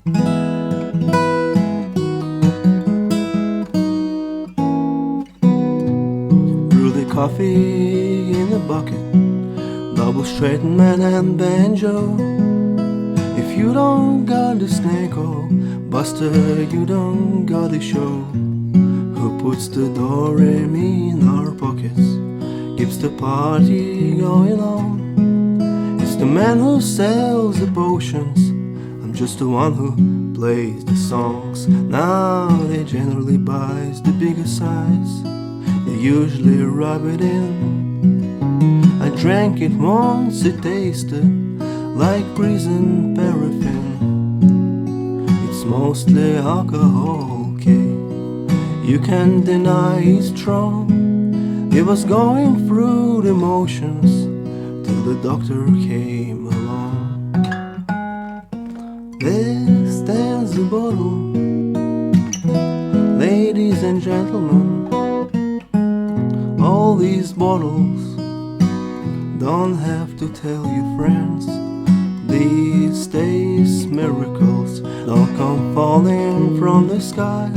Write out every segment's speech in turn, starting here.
Brew the coffee in a bucket, double straighten man and banjo. If you don't got the snake, oh Buster, you don't got the show. Who puts the do-re-mi in our pockets, keeps the party going on? It's the man who sells the potions, I'm just the one who plays the songs. Now they generally buys the bigger size, they usually rub it in. I drank it once, it tasted like prison paraffin. It's mostly alcohol, okay? You can't deny it's strong. It was going through the motions till the doctor came along. There stands the bottle, ladies and gentlemen. All these bottles don't have to tell you, friends. These days miracles don't come falling from the sky.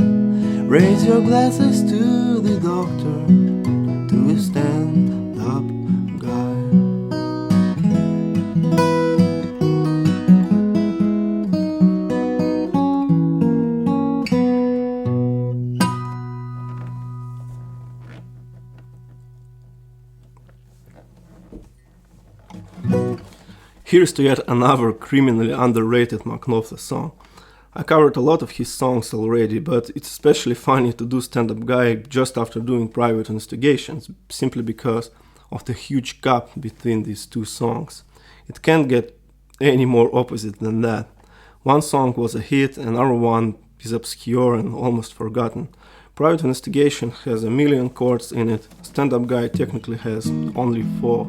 Raise your glasses to the doctor, to a stand-up guy. Here's to yet another criminally underrated Knopfler song. I covered a lot of his songs already, but it's especially funny to do Stand-Up Guy just after doing Private Investigations, simply because of the huge gap between these two songs. It can't get any more opposite than that. One song was a hit, another one is obscure and almost forgotten. Private Investigation has 1,000,000 chords in it, Stand-Up Guy technically has only 4.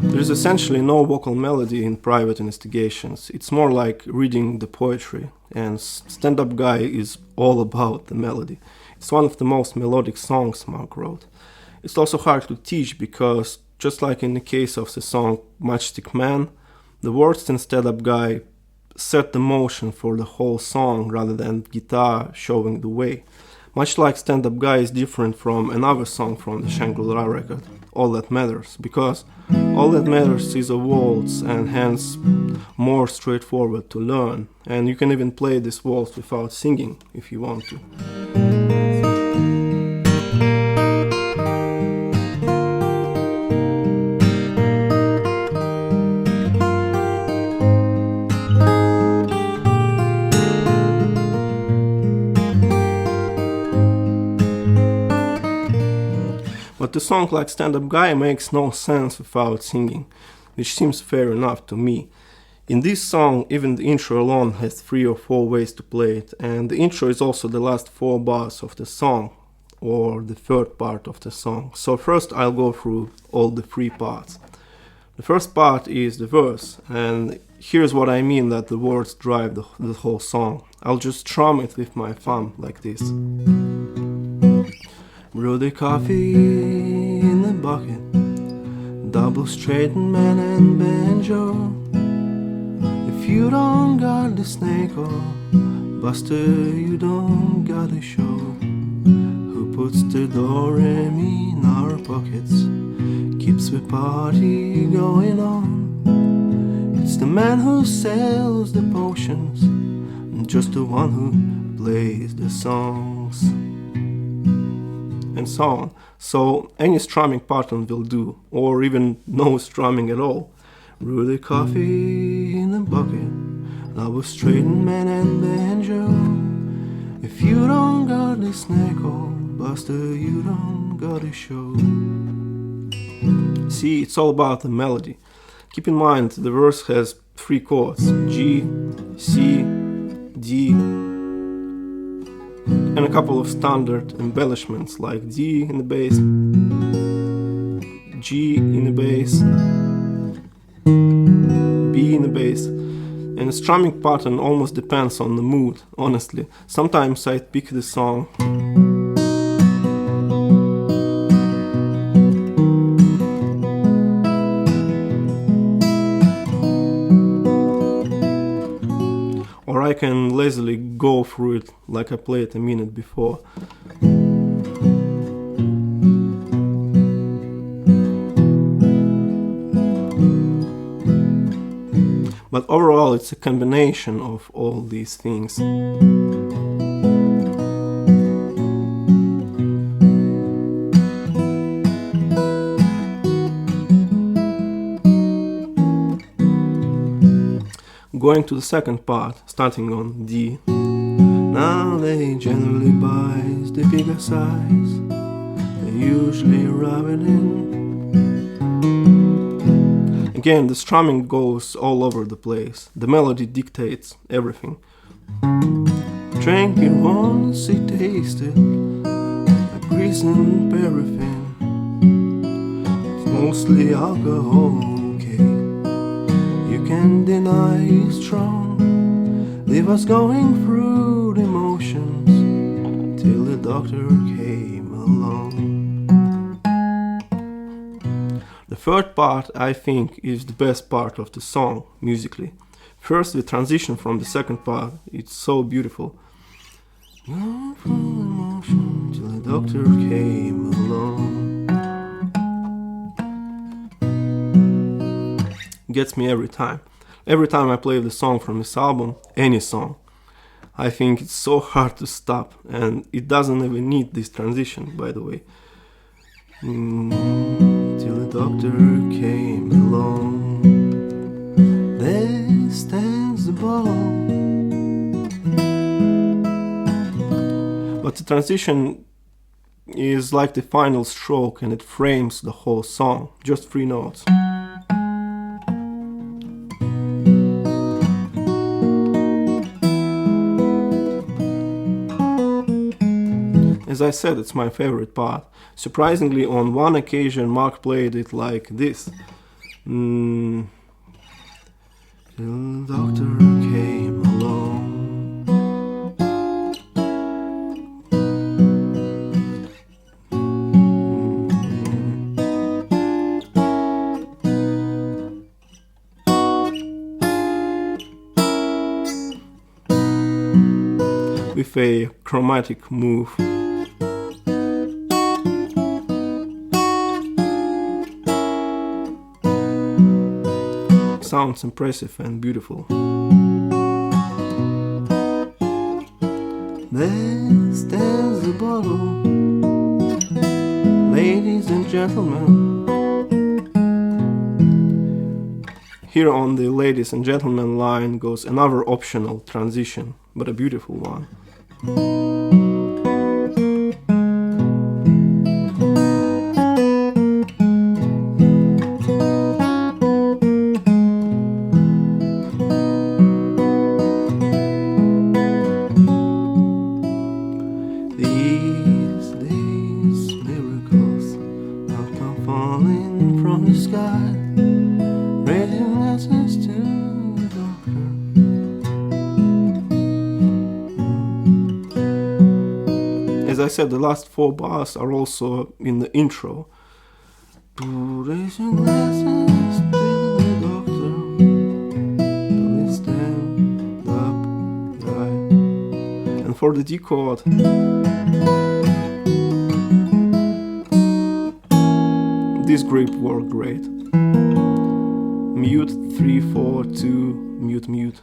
There is essentially no vocal melody in Private Investigations. It's more like reading the poetry, and Stand-Up Guy is all about the melody. It's one of the most melodic songs Mark wrote. It's also hard to teach because, just like in the case of the song Matchstick Man, the words in Stand-Up Guy set the motion for the whole song rather than guitar showing the way. Much like Stand-Up Guy is different from another song from the Shangri-La record, All That Matters, because All That Matters is a waltz and hence more straightforward to learn, and you can even play this waltz without singing if you want to. But a song like Stand-Up Guy makes no sense without singing, which seems fair enough to me. In this song, even the intro alone has 3 or 4 ways to play it, and the intro is also the last 4 bars of the song, or the third part of the song. So first I'll go through all the 3 parts. The first part is the verse, and here's what I mean that the words drive the whole song. I'll just strum it with my thumb like this. Brew the coffee in the bucket, double straighten man and banjo. If you don't got the snake, oh Buster, you don't got a show. Who puts the do-re-mi in our pockets, keeps the party going on? It's the man who sells the potions, and just the one who plays the songs, and so on. So any strumming pattern will do, or even no strumming at all. Brew the coffee in the bucket, double straighten man and banjo. If you don't got the snake, oh Buster, you don't got a show. See, it's all about the melody. Keep in mind the verse has 3 chords: G, C, D, and a couple of standard embellishments like D in the bass, G in the bass, B in the bass. And the strumming pattern almost depends on the mood, honestly. Sometimes I pick the song or I can lazily go through it like I played a minute before. But overall, it's a combination of all these things. Going to the second part, starting on D. Now they generally buy the bigger size, they usually rub it in. Again, the strumming goes all over the place. The melody dictates everything. Drink it once, it tasted like grease and paraffin. It's mostly alcohol, okay. You can't deny it's strong. Leave us going through the motions till the doctor came along. The third part, I think, is the best part of the song, musically. First, the transition from the second part, it's so beautiful. Till the doctor came along. Gets me every time. Every time I play the song from this album, any song, I think it's so hard to stop, and it doesn't even need this transition, by the way. Till the doctor came along, there stands the ball. But the transition is like the final stroke, and it frames the whole song, just 3 notes. As I said, it's my favorite part. Surprisingly, on one occasion Mark played it like this. Till the doctor came along. With a chromatic move. Sounds impressive and beautiful. There stands the bottle, ladies and gentlemen. Here on the ladies and gentlemen line goes another optional transition, but a beautiful one. As I said, the last 4 bars are also in the intro. Raise your glasses to the doctor, please stand up, guy. And for the D chord, this grip worked great. Mute 3 4 2 mute mute.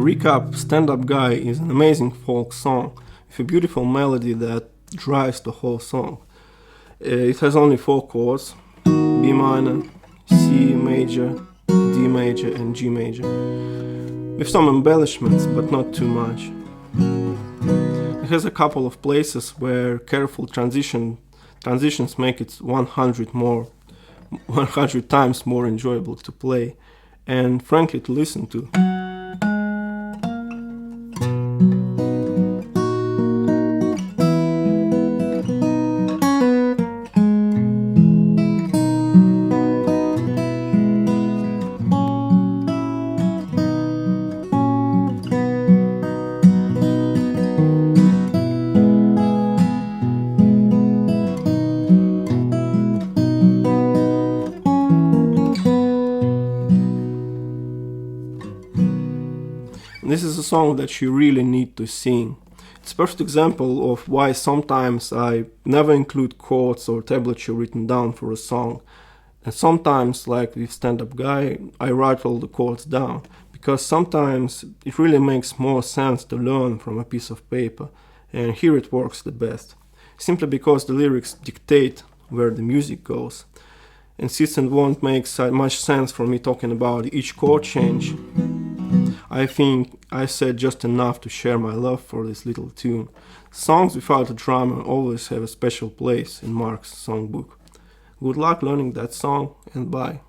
Recap, Stand Up Guy is an amazing folk song with a beautiful melody that drives the whole song. It has only 4 chords, B minor, C major, D major and G major, with some embellishments but not too much. It has a couple of places where careful transitions make it 100 times more enjoyable to play and frankly to listen to. This is a song that you really need to sing. It's a perfect example of why sometimes I never include chords or tablature written down for a song. And sometimes, like with Stand Up Guy, I write all the chords down, because sometimes it really makes more sense to learn from a piece of paper, and here it works the best. Simply because the lyrics dictate where the music goes. And since it won't make much sense for me talking about each chord change, I think I said just enough to share my love for this little tune. Songs without a drummer always have a special place in Mark's songbook. Good luck learning that song, and bye.